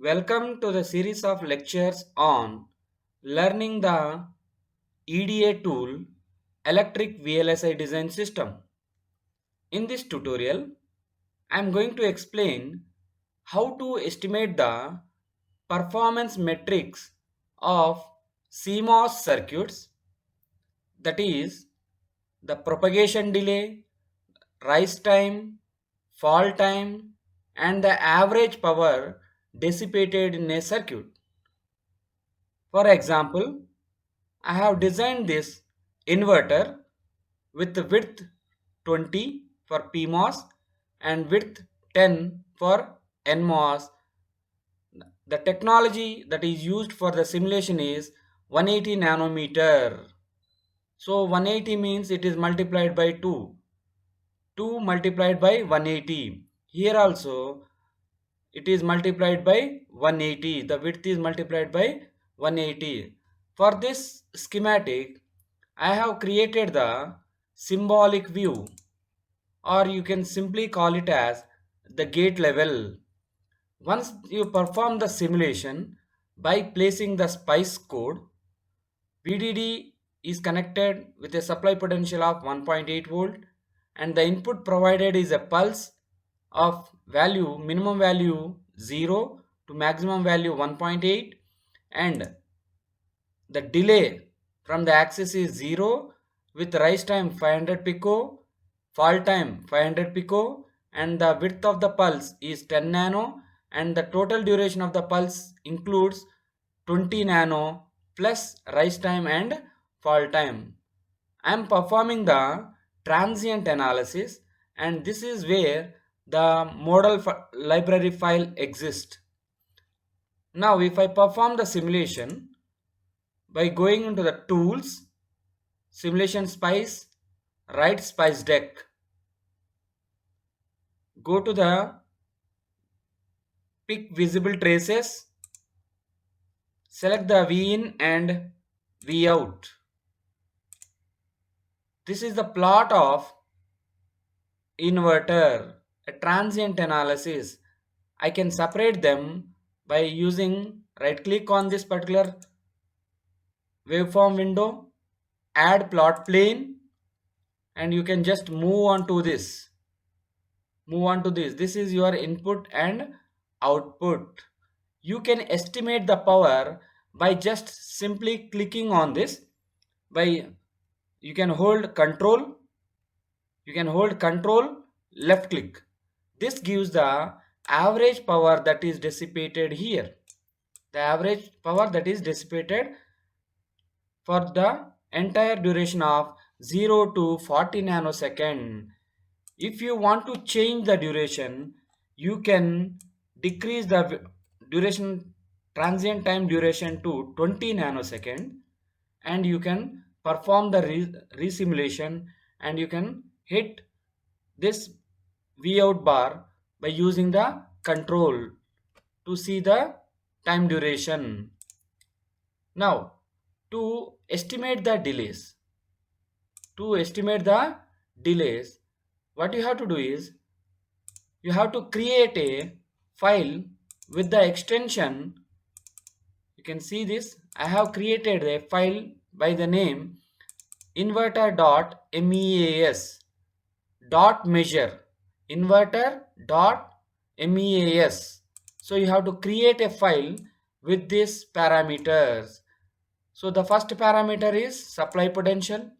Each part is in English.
Welcome to the series of lectures on learning the EDA tool Electric VLSI Design System. In this tutorial, I am going to explain how to estimate the performance metrics of CMOS circuits, that is the propagation delay, rise time, fall time, and the average power dissipated in a circuit. For example, I have designed this inverter with the width 20 for PMOS and width 10 for NMOS. The technology that is used for the simulation is 180 nanometer. So 180 means it is multiplied by 2. 2 multiplied by 180. Here also it is multiplied by 180. The width is multiplied by 180. For this schematic, I have created the symbolic view, or you can simply call it as the gate level. Once you perform the simulation by placing the SPICE code, VDD is connected with a supply potential of 1.8 volt and the input provided is a pulse of value minimum value 0 to maximum value 1.8, and the delay from the axis is 0 with rise time 500 pico, fall time 500 pico, and the width of the pulse is 10 nano, and the total duration of the pulse includes 20 nano plus rise time and fall time. I am performing the transient analysis, and this is where the library file exists. Now if I perform the simulation by going into the tools, simulation spice, write spice deck, go to the pick visible traces, select the V in and V out. This is the plot of inverter, a transient analysis. I can separate them by using right click on this particular waveform window, add plot plane, and you can just move on to this. This is your input and output. You can estimate the power by just simply clicking on this. By you can hold control, left click. This gives the average power that is dissipated here. The average power that is dissipated for the entire duration of 0 to 40 nanosecond. If you want to change the duration, you can decrease the duration, transient time duration to 20 nanosecond, and you can perform the resimulation, and you can hit this V out bar by using the control to see the time duration. Now to estimate the delays, what you have to do is you have to create a file with the extension. You can see this. I have created a file by the name inverter.meas dot measure, inverter.meas. So you have to create a file with these parameters. So the first parameter is supply potential,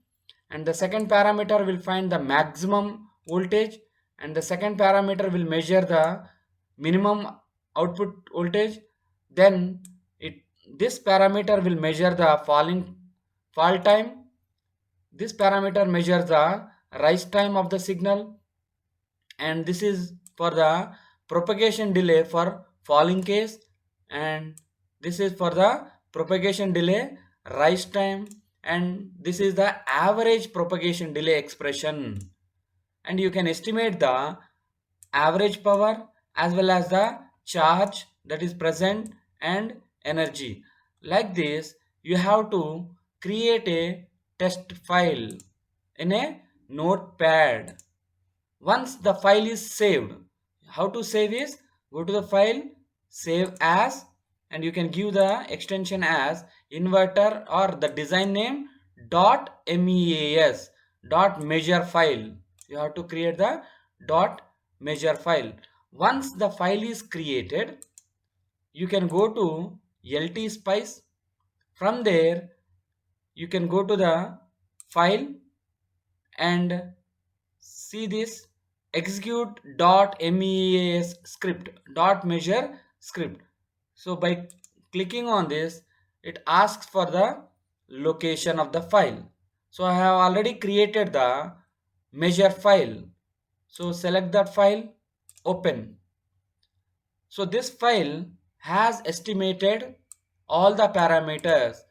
and the second parameter will find the maximum voltage, and the second parameter will measure the minimum output voltage. Then this parameter will measure the fall time. This parameter measures the rise time of the signal, and this is for the propagation delay for falling case, and this is for the propagation delay rise time, and this is the average propagation delay expression. And you can estimate the average power as well as the charge that is present and energy. Like this, you have to create a test file in a notepad. Once the file is saved, how to save is go to the file, save as, and you can give the extension as inverter or the design name .meas dot measure file. You have to create the dot measure file. Once the file is created, you can go to LT Spice. From there, you can go to the file and see this execute .meas script .measure script. So by clicking on this, it asks for the location of the file. So I have already created the measure file. So select that file, open. So this file has estimated all the parameters.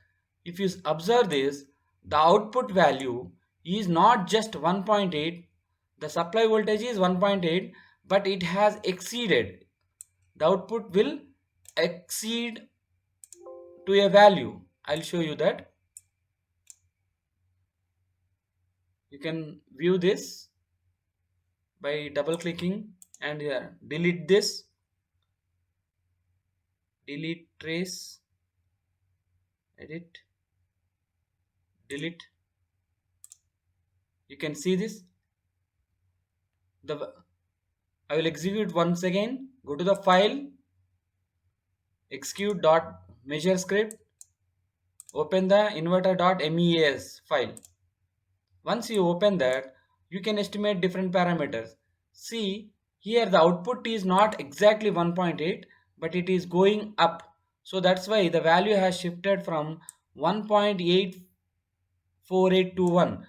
If you observe this, the output value is not just 1.8, the supply voltage is 1.8, but it has exceeded. The output will exceed to a value. I'll show you that. You can view this by double clicking and delete this, delete trace, edit, delete. You can see this. I will execute once again. Go to the file, execute dot measure script, open the inverter.meas file. Once you open that, you can estimate different parameters. See, here the output is not exactly 1.8, but it is going up. So that's why the value has shifted from 1.84821.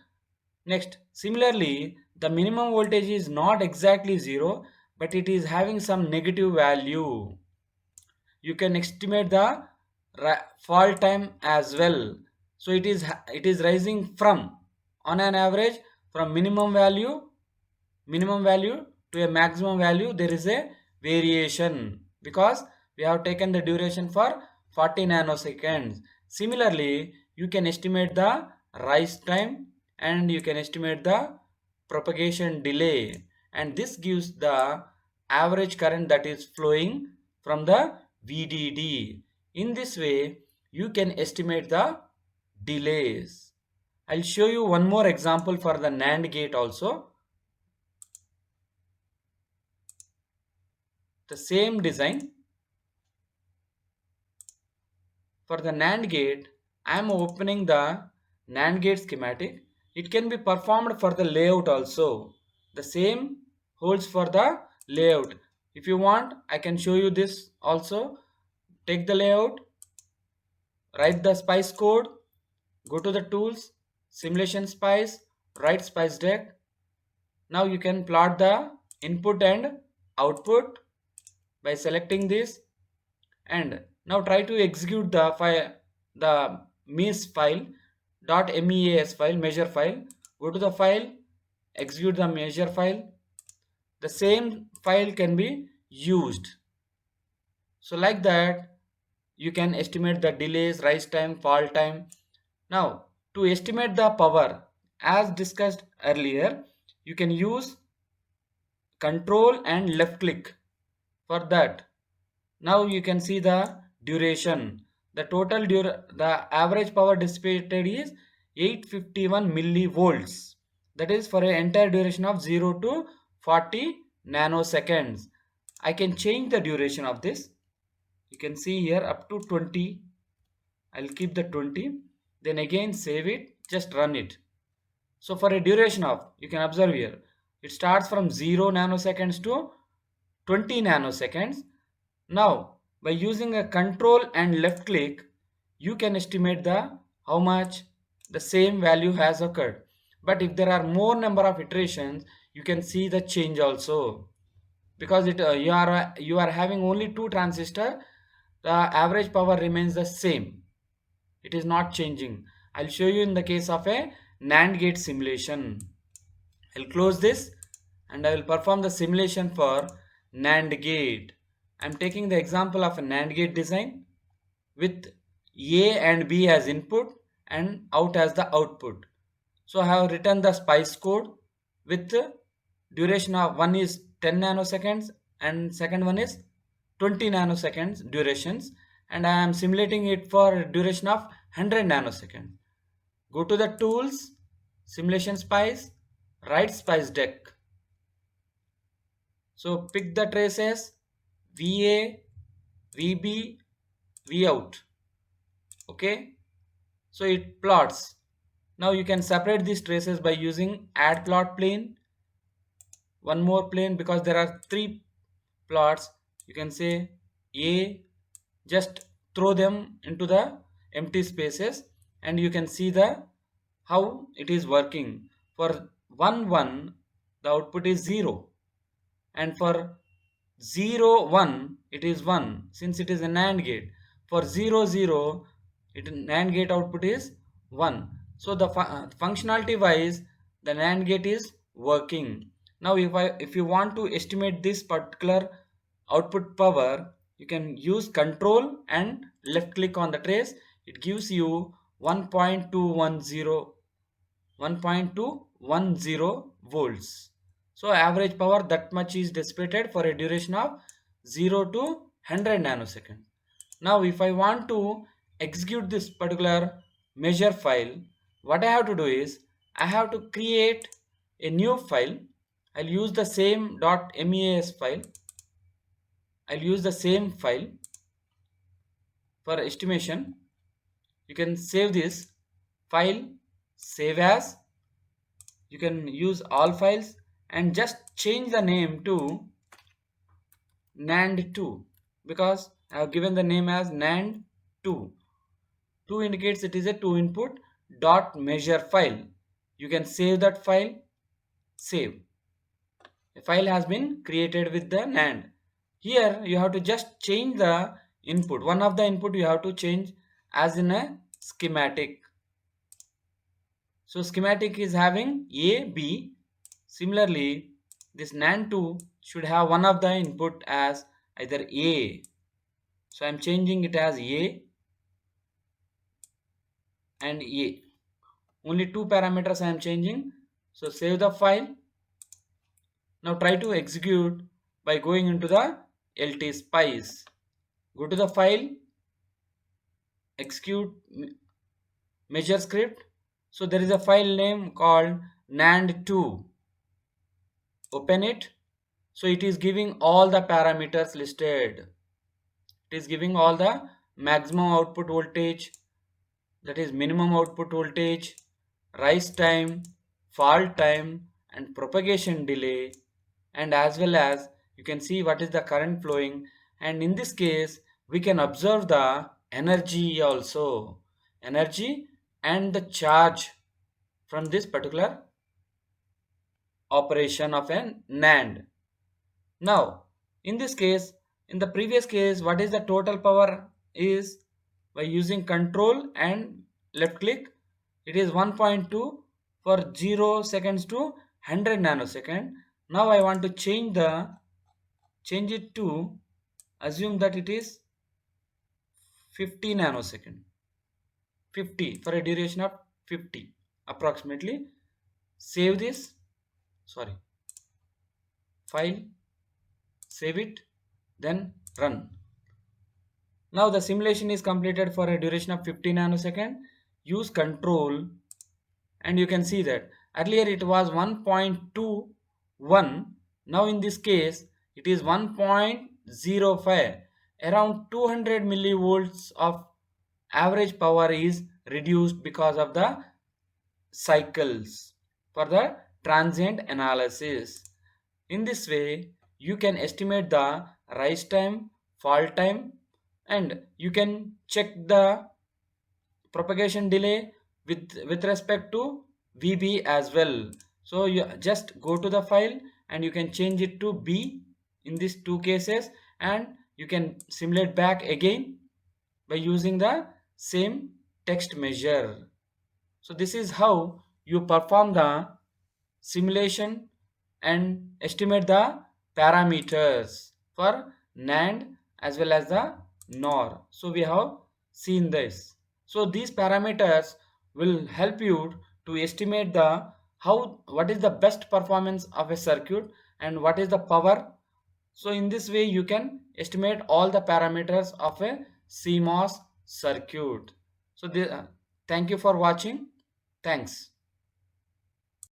Next, similarly, the minimum voltage is not exactly 0, but it is having some negative value. You can estimate the fall time as well. So it is rising from, on an average, from minimum value to a maximum value. There is a variation because we have taken the duration for 40 nanoseconds. Similarly, you can estimate the rise time and you can estimate the propagation delay, and this gives the average current that is flowing from the VDD. In this way, you can estimate the delays. I'll show you one more example for the NAND gate also. The same design. For the NAND gate, I am opening the NAND gate schematic. It can be performed for the layout also. The same holds for the layout. If you want, I can show you this also. Take the layout, write the spice code, go to the tools, simulation spice, write spice deck. Now you can plot the input and output by selecting this, and now try to execute the file, the meas file .meas file, measure file. Go to the file, execute the measure file. The same file can be used. So like that, you can estimate the delays, rise time, fall time. Now to estimate the power, as discussed earlier, you can use control and left click. For that, now you can see the duration. The average power dissipated is 851 millivolts. That is for an entire duration of 0 to 40 nanoseconds. I can change the duration of this. You can see here up to 20. I'll keep the 20. Then again save it. Just run it. So for a duration of, you can observe here, it starts from 0 nanoseconds to 20 nanoseconds. Now by using a control and left click, you can estimate the how much the same value has occurred. But if there are more number of iterations, you can see the change also, because you are having only two transistor, the average power remains the same. It is not changing. I'll show you in the case of a NAND gate simulation. I'll close this and I will perform the simulation for NAND gate. I'm taking the example of a NAND gate design with A and B as input and out as the output. So I have written the spice code with duration of one is 10 nanoseconds and second one is 20 nanoseconds durations, and I am simulating it for duration of 100 nanoseconds. Go to the tools, simulation spice, write spice deck. So pick the traces VA, VB, Vout. Okay. So it plots. Now you can separate these traces by using add plot plane. One more plane, because there are three plots. You can say A, just throw them into the empty spaces and you can see the how it is working. For 1 1 the output is 0, and for 0 1 it is 1, since it is a NAND gate. For 0 0 it NAND gate output is 1. So the functionality wise the NAND gate is working. Now if you want to estimate this particular output power, you can use control and left click on the trace. It gives you 1.210 volts. So average power that much is dissipated for a duration of 0 to 100 nanosecond. Now if I want to execute this particular measure file, what I have to do is I have to create a new file. I'll use the same .mas file. I'll use the same file for estimation. You can save this file, save as. You can use all files and just change the name to NAND2, because I have given the name as NAND2. 2 indicates it is a 2 input dot measure file. You can save that file. Save. A file has been created with the NAND. Here you have to just change the input. One of the input you have to change as in a schematic. So schematic is having A, B. Similarly, this NAND2 should have one of the input as either A. So I am changing it as A and A. Only two parameters I am changing. So save the file. Now try to execute by going into the LT Spice. Go to the file, execute measure script. So there is a file name called NAND2. Open it. So it is giving all the parameters listed. It is giving all the maximum output voltage, that is minimum output voltage, rise time, fall time, and propagation delay, and as well as you can see what is the current flowing. And in this case we can observe the energy also, energy and the charge from this particular operation of an NAND. Now in this case, in the previous case, what is the total power is, by using control and left click, it is 1.2 for 0 seconds to 100 nanosecond. Now I want to change it to, assume that it is 50 nanosecond, 50 for a duration of 50 approximately. Save this, sorry, file, save it, then run. Now the simulation is completed for a duration of 50 nanosecond. Use control and you can see that earlier it was 1.21. Now in this case it is 1.05. Around 200 millivolts of average power is reduced because of the cycles for the transient analysis. In this way you can estimate the rise time, fall time, and you can check the propagation delay with respect to VB as well. So you just go to the file and you can change it to B in these two cases, and you can simulate back again by using the same text measure. So this is how you perform the simulation and estimate the parameters for NAND as well as the NOR. So we have seen this. So these parameters will help you to estimate what is the best performance of a circuit and what is the power So in this way you can estimate all the parameters of a CMOS circuit. So thank you for watching. Thanks.